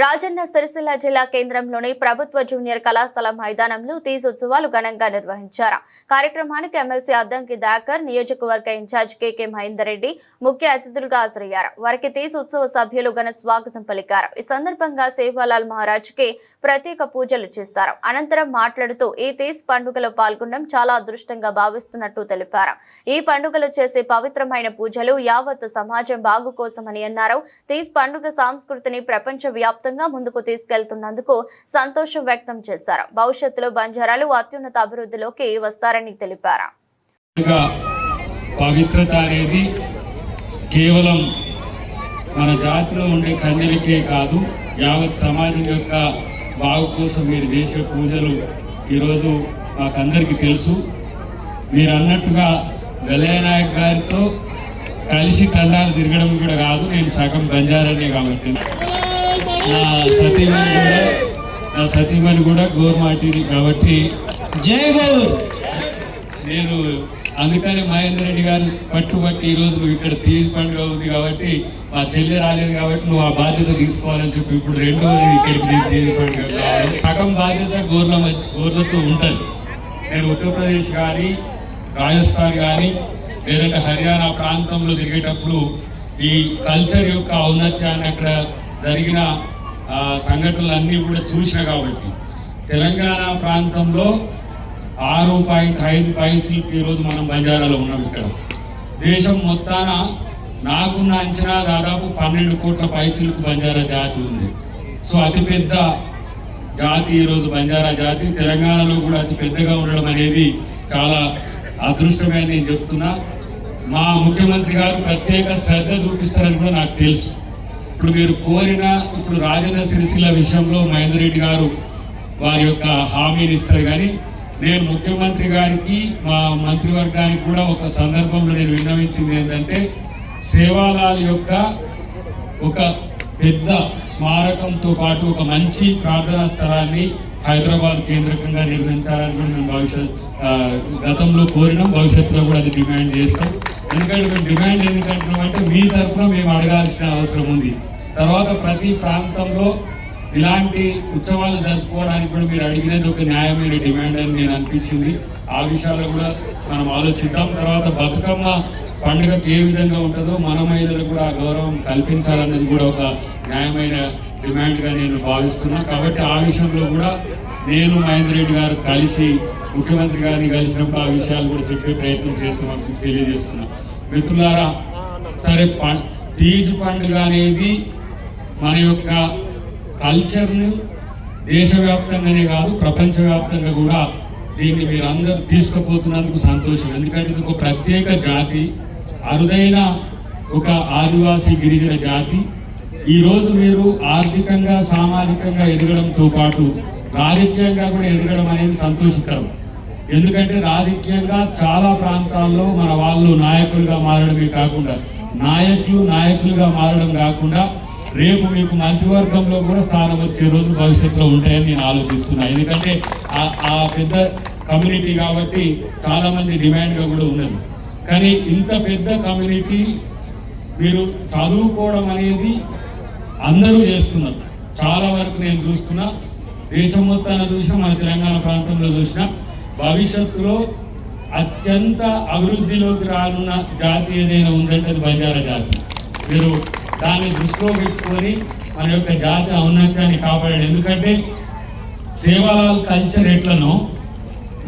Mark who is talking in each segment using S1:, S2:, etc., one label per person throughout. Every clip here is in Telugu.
S1: రాజన్న సిరిసిల్ల జిల్లా కేంద్రంలోని ప్రభుత్వ జూనియర్ కళాశాల మైదానంలో తీజ్ ఉత్సవాలు ఘనంగా నిర్వహించారు. కార్యక్రమానికి ఎమ్మెల్సీ అద్దంకి దాకర్, నియోజకవర్గ ఇన్ఛార్జ్ కె మహేందర్ రెడ్డి ముఖ్య అతిథులుగా హాజరయ్యారు. వారికి తీజ్ ఉత్సవ సభ్యులు ఘన స్వాగతం పలికారు. ఈ సందర్భంగా సేవాలాల్ మహారాజ్ కి ప్రత్యేక పూజలు చేశారు. అనంతరం మాట్లాడుతూ ఈ తీజ్ పండుగలో పాల్గొనడం చాలా అదృష్టంగా భావిస్తున్నట్టు తెలిపారు. ఈ పండుగలు చేసే పవిత్రమైన పూజలు యావత్ సమాజం బాగు కోసమని అన్నారు. తీజ్ పండుగ సంస్కృతిని ప్రపంచ వ్యాప్తంగా ముందుకు తీసుకెళ్తున్నందుకు సంతోషం వ్యక్తం చేశారు. భవిష్యత్తులో బంజారాలు అత్యున్నత అభివృద్ధిలోకి వస్తారని తెలిపారు.
S2: పవిత్రత అనేది కేవలం మన జాతిలో ఉండే కన్యలకే కాదు, యావత్ సమాజం యొక్క బాగు కోసం మీరు చేసే పూజలు ఈరోజు మాకందరికీ తెలుసు. మీరు అన్నట్టుగా వెలయనాయక్ గారితో కలిసి తండాలు తిరగడం కూడా కాదు, నేను సగం బంజారానే కాబట్టి నా సతీమణి కూడా గోర్మాటిది కాబట్టి
S3: జై గౌర్.
S2: నేను అందుకని మహేందర్ రెడ్డి గారు పట్టుబట్టి ఈరోజు నువ్వు ఇక్కడ తీజ్ పండుగ ఉంది కాబట్టి మా చెల్లి రాలేదు కాబట్టి నువ్వు ఆ బాధ్యత తీసుకోవాలని చెప్పి ఇప్పుడు రెండోది ఇక్కడికి తీజ్ పండుగ కావాలి. సగం బాధ్యత గోర్లతో ఉంటుంది. నేను ఉత్తరప్రదేశ్ కానీ రాజస్థాన్ కానీ లేదంటే హర్యానా ప్రాంతంలో తిరిగేటప్పుడు ఈ కల్చర్ యొక్క ఔన్నత్యాన్ని అక్కడ జరిగిన సంఘటనలన్నీ కూడా చూసిన కాబట్టి తెలంగాణ ప్రాంతంలో 6.5 పైసలకి ఈరోజు మనం బంజారాలో ఉన్నాం. ఇక్కడ దేశం మొత్తాన నాకున్న అంచనా దాదాపు 12 కోట్ల పైసలకు బంజారా జాతి ఉంది. సో అతిపెద్ద జాతి ఈరోజు బంజారా జాతి. తెలంగాణలో కూడా అతి పెద్దగా ఉండడం అనేది చాలా అదృష్టమే నేను చెప్తున్నా. మా ముఖ్యమంత్రి గారు ప్రత్యేక శ్రద్ధ చూపిస్తారని కూడా నాకు తెలుసు. ఇప్పుడు మీరు కోరిన ఇప్పుడు రాజన్న సిరిసిల్ల విషయంలో మహేందర్ రెడ్డి గారు వారి యొక్క హామీని ఇస్తారు. కానీ నేను ముఖ్యమంత్రి గారికి మా మంత్రివర్గానికి కూడా ఒక సందర్భంలో నేను విన్నవించింది ఏంటంటే సేవాలాల్ యొక్క ఒక పెద్ద స్మారకంతో పాటు ఒక మంచి ప్రార్థనా స్థలాన్ని హైదరాబాద్ కేంద్రకంగా నిర్మించాలని కూడా మేము గతంలో కోరినాం, భవిష్యత్తులో కూడా అది డిమాండ్ చేస్తాం. ఎందుకంటే మేము డిమాండ్ ఎందుకంటున్నామంటే మీ తరఫున మేము అడగాల్సిన అవసరం ఉంది. తర్వాత ప్రతి ప్రాంతంలో ఇలాంటి ఉత్సవాలు జరుపుకోవడానికి కూడా మీరు అడిగినది ఒక న్యాయమైన డిమాండ్ అని నేను అనిపించింది. ఆ విషయాల్లో కూడా మనం ఆలోచిద్దాం. తర్వాత బతుకమ్మ పండుగకి ఏ విధంగా ఉంటుందో మన మహిళలకు కూడా ఆ గౌరవం కల్పించాలన్నది కూడా ఒక న్యాయమైన డిమాండ్గా నేను భావిస్తున్నా. కాబట్టి ఆ విషయంలో కూడా నేను మహేందర్ రెడ్డి గారు కలిసి ముఖ్యమంత్రి గారిని కలిసినప్పుడు ఆ విషయాలు కూడా చెప్పే ప్రయత్నం చేస్తున్నాం తెలియజేస్తున్నా. మిత్రులారా, సరే తీజ్ పండుగ అనేది మన యొక్క కల్చర్ను దేశవ్యాప్తంగానే కాదు ప్రపంచవ్యాప్తంగా కూడా దీన్ని మీరు అందరూ తీసుకుపోతున్నందుకు సంతోషం. ఎందుకంటే ఇది ఒక ప్రత్యేక జాతి, అరుదైన ఒక ఆదివాసీ గిరిజన జాతి. ఈరోజు మీరు ఆర్థికంగా సామాజికంగా ఎదగడంతో పాటు రాజకీయంగా కూడా ఎదగడం అనేది సంతోషకరం. ఎందుకంటే రాజకీయంగా చాలా ప్రాంతాల్లో మన వాళ్ళు నాయకులుగా మారడమే కాకుండా నాయకులుగా మారడం కాకుండా రేపు మీకు మంత్రివర్గంలో కూడా స్థానం వచ్చే రోజులు భవిష్యత్తులో ఉంటాయని నేను ఆలోచిస్తున్నా. ఎందుకంటే ఆ పెద్ద కమ్యూనిటీ కాబట్టి చాలా మంది డిమాండ్గా కూడా ఉన్నది. కానీ ఇంత పెద్ద కమ్యూనిటీ మీరు చదువుకోవడం అనేది అందరూ చేస్తున్నారు. చాలా వరకు నేను చూస్తున్నా, దేశం మొత్తాన చూసినా, మన తెలంగాణ ప్రాంతంలో చూసినా భవిష్యత్తులో అత్యంత అభివృద్ధిలోకి రానున్న జాతి ఏదైనా ఉందంటే అది బంజారా జాతి. మీరు దాన్ని దృష్టిలో పెట్టుకొని మన యొక్క జాతి ఔన్నత్యాన్ని కాపాడండి. ఎందుకంటే సేవాలాల్ కల్చర్ ఎట్లనో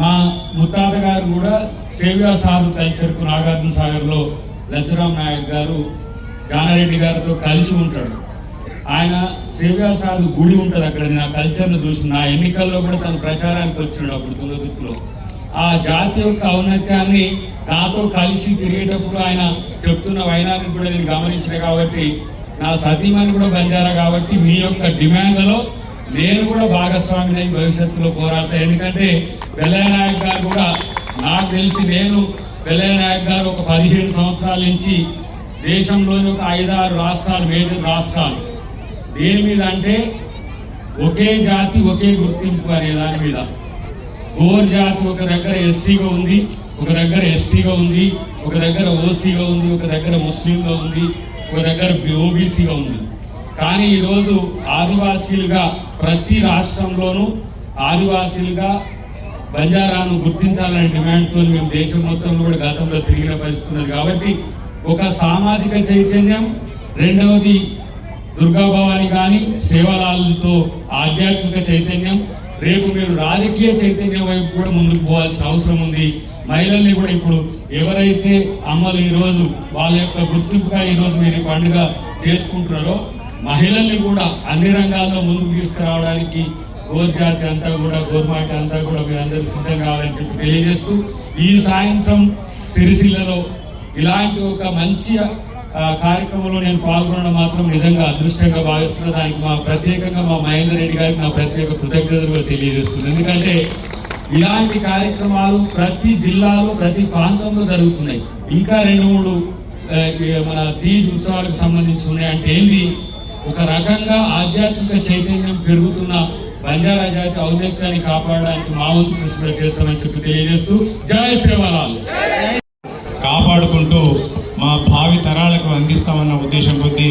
S2: మా ముత్తాత గారు కూడా సేవ్యా సాధు కల్చర్కు నాగార్జున సాగర్లో లచ్చరామ్ నాయక్ గారు జానారెడ్డి గారితో కలిసి ఉంటాడు. ఆయన సేవ్యా సాధు గుడి ఉంటుంది అక్కడ. నేను ఆ కల్చర్ను చూసిన నా ఎన్నికల్లో కూడా తను ప్రచారానికి వచ్చినాడు అప్పుడు తుంగతుర్తిలో. ఆ జాతి యొక్క ఔన్నత్యాన్ని నాతో కలిసి తిరిగేటప్పుడు ఆయన చెప్తున్న వైనాన్ని కూడా నేను గమనించిన కాబట్టి నా సతీమణి కూడా బంజారా కాబట్టి మీ యొక్క డిమాండ్లలో నేను కూడా భాగస్వామిని భవిష్యత్తులో పోరాడతా. ఎందుకంటే వెలయనాయక్ గారు కూడా నాకు తెలిసి నేను వెలయనాయక్ గారు ఒక 15 సంవత్సరాల నుంచి దేశంలోని ఒక 5-6 రాష్ట్రాలు మేజర్ రాష్ట్రాలు దేని మీద అంటే ఒకే జాతి ఒకే గుర్తింపు అనే దాని మీద. గోర్ జాతి ఒక దగ్గర ఎస్సీగా ఉంది, ఒక దగ్గర ఎస్టీగా ఉంది, ఒక దగ్గర ఓసీగా ఉంది, ఒక దగ్గర ముస్లింగా ఉంది, ఒక దగ్గర ఓబీసీగా ఉంది. కానీ ఈరోజు ఆదివాసీలుగా ప్రతి రాష్ట్రంలోనూ ఆదివాసీలుగా బంజారాను గుర్తించాలనే డిమాండ్తో మేము దేశం మొత్తంలో కూడా గతంలో తిరిగిన పరిస్థితి ఉన్నది. కాబట్టి ఒక సామాజిక చైతన్యం, రెండవది దుర్గాభవాని కానీ సేవలాలతో ఆధ్యాత్మిక చైతన్యం, రేపు మీరు రాజకీయ చైతన్యం వైపు కూడా ముందుకు పోవాల్సిన అవసరం ఉంది. మహిళల్ని కూడా ఇప్పుడు ఎవరైతే అమ్మలు ఈరోజు వాళ్ళ యొక్క గుర్తింపుగా ఈరోజు మీరు ఈ పండుగ చేసుకుంటున్నారో మహిళల్ని కూడా అన్ని రంగాల్లో ముందుకు తీసుకురావడానికి గోర్జాతి అంతా కూడా గోర్మాటి అంతా కూడా మీరందరూ సిద్ధం కావాలని చెప్పి తెలియజేస్తూ ఈ సాయంత్రం సిరిసిల్లలో ఇలాంటి ఒక మంచి కార్యక్రమంలో నేను పాల్గొనడం మాత్రం నిజంగా అదృష్టంగా భావిస్తున్నా. దానికి ప్రత్యేకంగా మా మహేందర్ రెడ్డి గారికి నా ప్రత్యేక కృతజ్ఞతలు తెలియజేస్తుంది. ఎందుకంటే ఇలాంటి కార్యక్రమాలు ప్రతి జిల్లాలో ప్రతి ప్రాంతంలో జరుగుతున్నాయి. ఇంకా 2-3 మన తీజ్ ఉత్సవాలకు సంబంధించి ఉన్నాయి. అంటే ఏంది, ఒక రకంగా ఆధ్యాత్మిక చైతన్యం పెరుగుతున్న బంజారా జాతి ఔన్నత్యాన్ని కాపాడడానికి మా వంతు కృషి కూడా చేస్తామని చెప్పి తెలియజేస్తూ జై సేవలాల్.
S3: కాపాడుకుంటూ మా భావి తరాలకు అందిస్తామన్న ఉద్దేశం కొద్దీ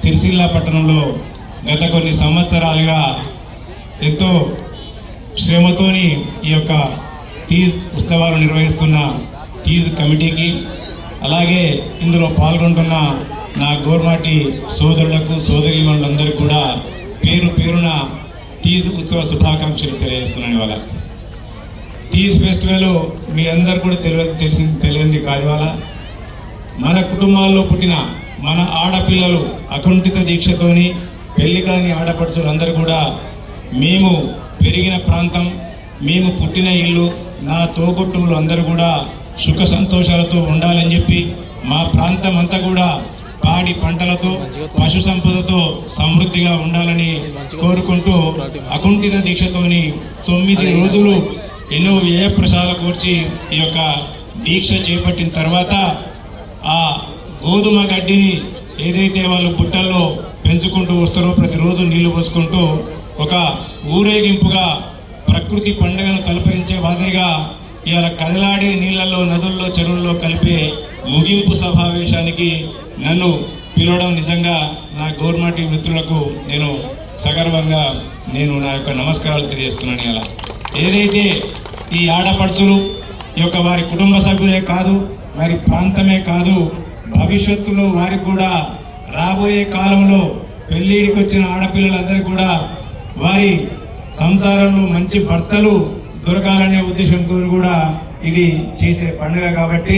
S3: సిరిసిల్ల పట్టణంలో గత కొన్ని సంవత్సరాలుగా ఎంతో శ్రమతోని ఈ యొక్క తీజ్ ఉత్సవాలు నిర్వహిస్తున్న తీజ్ కమిటీకి, అలాగే ఇందులో పాల్గొంటున్న నా గోర్మాటి సోదరులకు సోదరీమణులందరికీ కూడా పేరు పేరున తీజ్ ఉత్సవ శుభాకాంక్షలు తెలియజేస్తున్నాను. ఇవాళ తీజ్ ఫెస్టివల్ మీ అందరు కూడా తెలియంది కాదు. ఇవాళ మన కుటుంబాల్లో పుట్టిన మన ఆడపిల్లలు అకుంఠిత దీక్షతోని పెళ్లి కాని ఆడపడుచులందరూ కూడా మేము పెరిగిన ప్రాంతం, మేము పుట్టిన ఇల్లు, నా తోబుట్టువులు అందరూ కూడా సుఖ సంతోషాలతో ఉండాలని చెప్పి మా ప్రాంతం అంతా కూడా పాడి పంటలతో పశు సంపదతో సమృద్ధిగా ఉండాలని కోరుకుంటూ అకుంఠిత దీక్షతోని 9 రోజులు ఎన్నో వ్యయ ప్రసాదాల కూర్చి ఈ యొక్క దీక్ష చేపట్టిన తర్వాత ఆ గోధుమ గడ్డిని ఏదైతే వాళ్ళు బుట్టల్లో పెంచుకుంటూ వస్తారో ప్రతిరోజు నీళ్లు పోసుకుంటూ ఒక ఊరేగింపుగా ప్రకృతి పండుగను తలపరించే మాదిరిగా ఇవాళ కదలాడే నీళ్లలో, నదుల్లో, చెరువుల్లో కలిపే ముగింపు సమావేశానికి నన్ను పిలవడం నిజంగా నా గోర్మాటి మిత్రులకు నేను సగర్వంగా నా యొక్క నమస్కారాలు తెలియజేస్తున్నాను. ఇలా ఏదైతే ఈ ఆడపడుచులు ఈ యొక్క వారి కుటుంబ సభ్యులే కాదు, వారి ప్రాంతమే కాదు, భవిష్యత్తులో వారికి కూడా రాబోయే కాలంలో పెళ్ళిడికి వచ్చిన ఆడపిల్లలందరికీ కూడా వారి సంసారంలో మంచి భర్తలు దొరకాలనే ఉద్దేశంతో కూడా ఇది చేసే పండుగ. కాబట్టి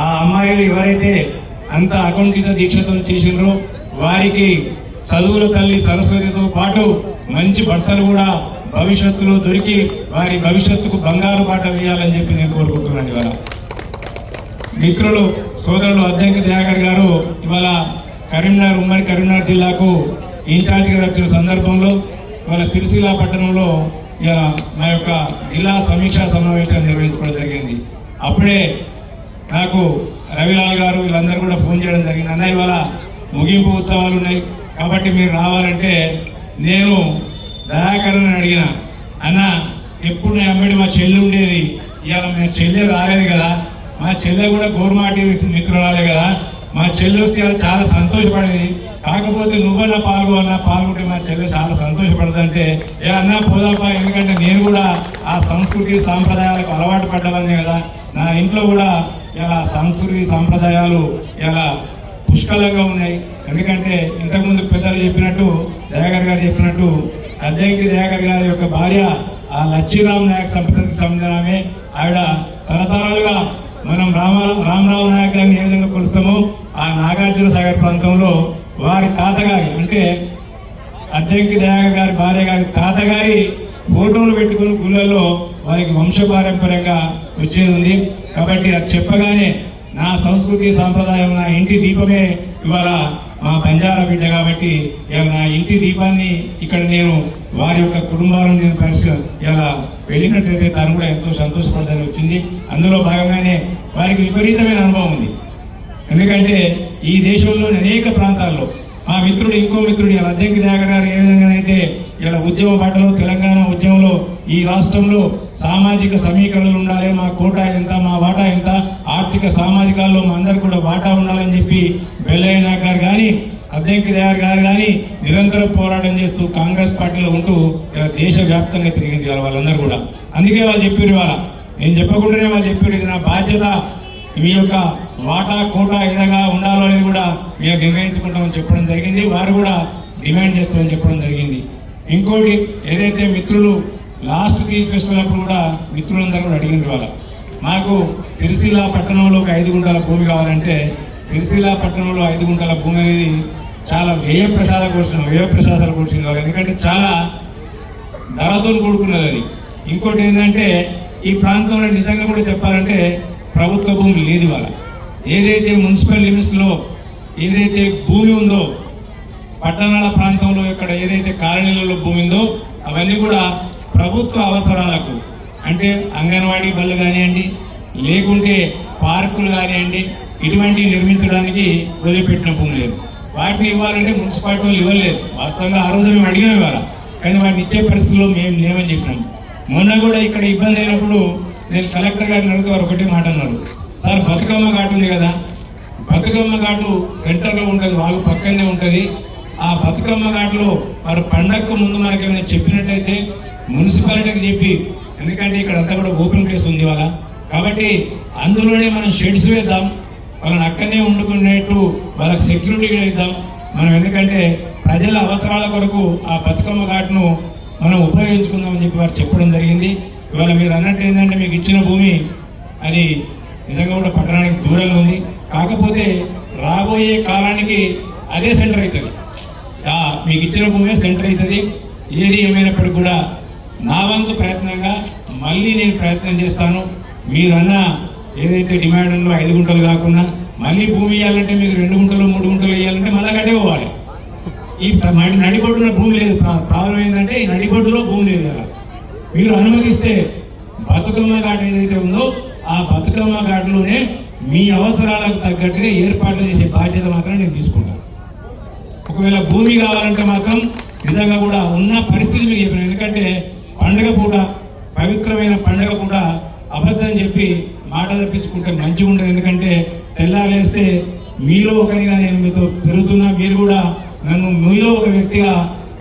S3: ఆ అమ్మాయిలు ఎవరైతే అంత అకుంఠిత దీక్షతో చేసినారో వారికి చదువుల తల్లి సరస్వతితో పాటు మంచి భర్తలు కూడా భవిష్యత్తులో దొరికి వారి భవిష్యత్తుకు బంగారు బాట వేయాలని చెప్పి నేను కోరుకుంటున్నాను. ఇవాళ మిత్రులు సోదరులు అద్దంకి దయాకర్ గారు ఇవాళ ఉమ్మడి కరీంనగర్ జిల్లాకు ఇన్ఛార్జిగా వచ్చిన సందర్భంలో ఇవాళ సిరిసిల్ల పట్టణంలో మా యొక్క జిల్లా సమీక్షా సమావేశాన్ని నిర్వహించుకోవడం జరిగింది. అప్పుడే నాకు రవిలాల్ గారు వీళ్ళందరూ కూడా ఫోన్ చేయడం జరిగింది. అన్న ఇవాళ ముగింపు ఉత్సవాలు ఉన్నాయి కాబట్టి మీరు రావాలంటే నేను దయాకరని అడిగిన, అన్న ఎప్పుడు నా అమ్మడి మా చెల్లి ఉండేది, ఇవాళ మా చెల్లె రాలేదు కదా, మా చెల్లె కూడా గోర్మాటి మిత్రురాలే కదా, మా చెల్లి వస్తే ఇవాళ చాలా సంతోషపడేది, కాకపోతే నువ్వన్నా పాల్గొంటే మా చెల్లె చాలా సంతోషపడదంటే ఏ అన్నా పోదాపా, ఎందుకంటే నేను కూడా ఆ సంస్కృతి సాంప్రదాయాలకు అలవాటు పడ్డవన్నీ కదా, నా ఇంట్లో కూడా ఇలా సంస్కృతి సాంప్రదాయాలు ఇలా పుష్కలంగా ఉన్నాయి. ఎందుకంటే ఇంతకుముందు పెద్దలు చెప్పినట్టు, దయాకర్ గారు చెప్పినట్టు అద్దంకి దయాకర్ గారి యొక్క భార్య ఆ లచ్చిరామ్ నాయక్ సంపదకి సంబంధించినమే. ఆవిడ తరతరాలుగా మనం రామరావు నాయక్ గారిని ఏ విధంగా కొలుస్తామో ఆ నాగార్జున సాగర్ ప్రాంతంలో వారి తాతగారి అంటే అద్దంకి దయాకర్ గారి భార్య గారి తాతగారి ఫోటోలు పెట్టుకుని గుళ్ళల్లో వారికి వంశపారంపర్యంగా వచ్చేది ఉంది. కాబట్టి అది చెప్పగానే నా సంస్కృతి సాంప్రదాయం, నా ఇంటి దీపమే ఇవాళ మా బంజారా బిడ్డ కాబట్టి ఇవాళ నా ఇంటి దీపాన్ని ఇక్కడ నేను వారి యొక్క కుటుంబాలను నేను ఇలా వెళ్ళినట్టయితే తను కూడా ఎంతో సంతోషపడదని వచ్చింది. అందులో భాగంగానే వారికి విపరీతమైన అనుభవం ఉంది. ఎందుకంటే ఈ దేశంలోని అనేక ప్రాంతాల్లో మా మిత్రుడు ఇంకో మిత్రుడు ఇలా అద్దంకి దయాకర్ గారు ఏ విధంగానైతే ఇలా ఉద్యమ బాటలో తెలంగాణ ఉద్యమంలో ఈ రాష్ట్రంలో సామాజిక సమీకరణలు ఉండాలి, మా కోటా ఎంత, మా వాటా ఎంత, ఆర్థిక సామాజికాల్లో మా అందరికి కూడా వాటా ఉండాలని చెప్పి బెల్లయ్య నాయక్ గారు కానీ అద్దంకి దయాకర్ గారు కానీ నిరంతరం పోరాటం చేస్తూ కాంగ్రెస్ పార్టీలో ఉంటూ దేశవ్యాప్తంగా తిరిగింది వాళ్ళందరూ కూడా. అందుకే వాళ్ళు చెప్పారు, ఇవాళ నేను చెప్పకుండానే వాళ్ళు చెప్పారు, ఇది నా బాధ్యత, మీ యొక్క వాటా కోటా ఏదగా ఉండాలో అనేది కూడా మేము నిర్ణయించుకుంటామని చెప్పడం జరిగింది. వారు కూడా డిమాండ్ చేస్తామని చెప్పడం జరిగింది. ఇంకోటి ఏదైతే మిత్రులు లాస్ట్ తీజ్ ఫెస్టివల్ అప్పుడు కూడా మిత్రులందరూ కూడా అడిగింది, వాళ్ళ మాకు సిరిసిల్ల పట్టణంలో ఒక 5 గుంటల భూమి కావాలంటే సిరిసిల్ల పట్టణంలో 5 గుంటల భూమి అనేది చాలా వ్యయ ప్రసాదాలు కూర్చుంది వాళ్ళు. ఎందుకంటే చాలా ధరతో కూడుకున్నది అది. ఇంకోటి ఏంటంటే ఈ ప్రాంతంలో నిజంగా కూడా చెప్పాలంటే ప్రభుత్వ భూమి లేదు. వాళ్ళ ఏదైతే మున్సిపల్ లిమిట్స్లో ఏదైతే భూమి ఉందో, పట్టణాల ప్రాంతంలో ఇక్కడ ఏదైతే కాలనీలలో భూమి ఉందో అవన్నీ కూడా ప్రభుత్వ అవసరాలకు, అంటే అంగన్వాడీ బళ్ళు కానివ్వండి, లేకుంటే పార్కులు కానివ్వండి, ఇటువంటివి నిర్మించడానికి వదిలిపెట్టిన భూమి లేదు. వాటిని ఇవ్వాలంటే మున్సిపాలిటీ వాళ్ళు ఇవ్వలేదు. వాస్తవంగా ఆ రోజు మేము అడిగినాం ఇవాళ, కానీ వాటిని ఇచ్చే పరిస్థితుల్లో మేము లేమని చెప్పినాం. మొన్న కూడా ఇక్కడ ఇబ్బంది అయినప్పుడు నేను కలెక్టర్ గారిని అడిగితే వారు ఒకటే మాట అన్నారు, సార్ బతుకమ్మ ఘాటు ఉంది కదా, బతుకమ్మ ఘాటు సెంటర్లో ఉంటుంది, వాగు పక్కనే ఉంటుంది. ఆ బతుకమ్మ ఘాటులో వారు పండగకు ముందు మనకి ఏమైనా చెప్పినట్టయితే మున్సిపాలిటీకి చెప్పి, ఎందుకంటే ఇక్కడ అంతా కూడా ఓపెన్ ప్లేస్ ఉంది వాళ్ళ, కాబట్టి అందులోనే మనం షెడ్స్ వేద్దాం, వాళ్ళని అక్కడనే వండుకునేట్టు వాళ్ళకి సెక్యూరిటీ ఇద్దాం మనం. ఎందుకంటే ప్రజల అవసరాల కొరకు ఆ బతుకమ్మ ఘాట్ను మనం ఉపయోగించుకుందామని చెప్పి వారు చెప్పడం జరిగింది. ఇవాళ మీరు అన్నట్టు ఏంటంటే మీకు ఇచ్చిన భూమి అది నిజంగా కూడా పట్టణానికి దూరంగా ఉంది. కాకపోతే రాబోయే కాలానికి అదే సెంటర్ అవుతుంది, మీకు ఇచ్చిన భూమే సెంటర్ అవుతుంది. ఏది ఏమైనప్పటికీ కూడా నా వంతు ప్రయత్నంగా మళ్ళీ నేను ప్రయత్నం చేస్తాను. మీరన్న ఏదైతే డిమాండ్ ఉందో 5 గుంటలు కాకుండా మళ్ళీ భూమి ఇవ్వాలంటే మీకు 2 గుంటలు 3 గుంటలు ఇవ్వాలంటే మళ్ళీ కట్టే పోవాలి. ఈ నడిబొడ్డున భూమి లేదు. ప్రాబ్లం ఏంటంటే ఈ నడిబొడ్డులో భూమి లేదు కదా. మీరు అనుమతిస్తే బతుకమ్మ ఘాట్ ఏదైతే ఉందో ఆ బతుకమ్మ ఘాట్లోనే మీ అవసరాలకు తగ్గట్టుగా ఏర్పాట్లు చేసే బాధ్యత మాత్రం నేను తీసుకుంటాను. ఒకవేళ భూమి కావాలంటే మాత్రం నిజంగా కూడా ఉన్న పరిస్థితి మీకు చెప్పాను. ఎందుకంటే పండుగ పూట, పవిత్రమైన పండుగ పూట అబద్ధం చెప్పి మాట తప్పించుకుంటే మంచిగా ఉండదు. ఎందుకంటే తెల్లారేస్తే మీలో ఒకరిగా నేను మీతో పెరుగుతున్నా, మీరు కూడా నన్ను మీలో ఒక వ్యక్తిగా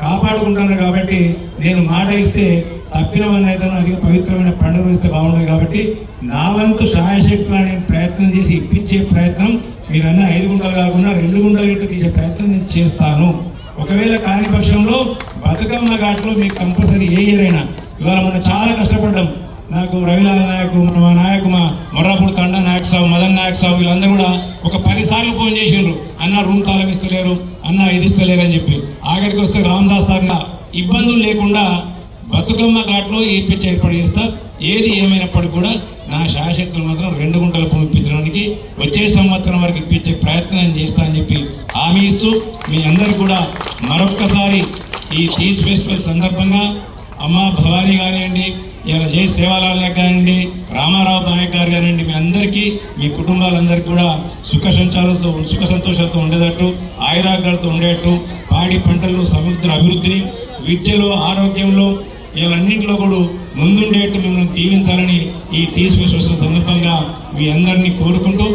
S3: కాపాడుకుంటున్నారు. కాబట్టి నేను మాట ఇస్తే తప్పినవన్నీ అయితే అది పవిత్రమైన పండుగ ఇస్తే బాగుండదు. కాబట్టి నా వంతు సహాయశక్తులు నేను ప్రయత్నం చేసి ఇప్పించే ప్రయత్నం, మీరన్నా 5 గుంటలు కాకుండా 2 గుంటలు ఇట్టు తీసే ప్రయత్నం నేను చేస్తాను. ఒకవేళ కాని పక్షంలో బతుకమ్మ ఘాట్లో మీకు కంపల్సరీ ఏ ఇయర్ అయినా, ఇవాళ మనం చాలా కష్టపడ్డాం. నాకు రవిలాల్ నాయక్, మా నాయకు, మా మొర్రాపూర్ తండా నాయక్ సాబు, మదన్ నాయక్ సాబు, వీళ్ళందరూ కూడా ఒక 10 సార్లు ఫోన్ చేసిండ్రు, అన్న రూమ్ తాళం ఇస్తలేరు, అన్న ఇది ఇస్తలేరు అని చెప్పి. ఆఖరికి వస్తే రామదాస్ సార్గా ఇబ్బందులు లేకుండా బతుకమ్మ ఘాట్లో ఇప్పించి ఏర్పాటు చేస్తా. ఏది ఏమైనప్పటికీ కూడా నా శాయశక్తులు మాత్రం 2 గుంటల భూమి ఇప్పించడానికి వచ్చే సంవత్సరం వరకు ఇప్పించే ప్రయత్నం చేస్తా అని చెప్పి హామీ ఇస్తూ, మీ అందరికీ కూడా మరొక్కసారి ఈ తీజ్ ఫెస్టివల్ సందర్భంగా అమ్మ భవానీ కానివ్వండి, ఇలా జై సేవాలాల్ నాయక్ కానివ్వండి, రామారావు నాయక్ గారు కానివ్వండి, మీ అందరికీ, మీ కుటుంబాలందరికీ కూడా సుఖ సంతోషాలతో ఉండేటట్టు, ఆయురాగ్యాలతో ఉండేటట్టు, పాడి పంటలు, సముద్ర అభివృద్ధిని, విద్యలో, ఆరోగ్యంలో, వీళ్ళన్నింటిలో కూడా ముందుండేట్టు మిమ్మల్ని దీవించాలని ఈ తీజ్ ఫెస్టివల్ సందర్భంగా మీ అందరినీ కోరుకుంటూ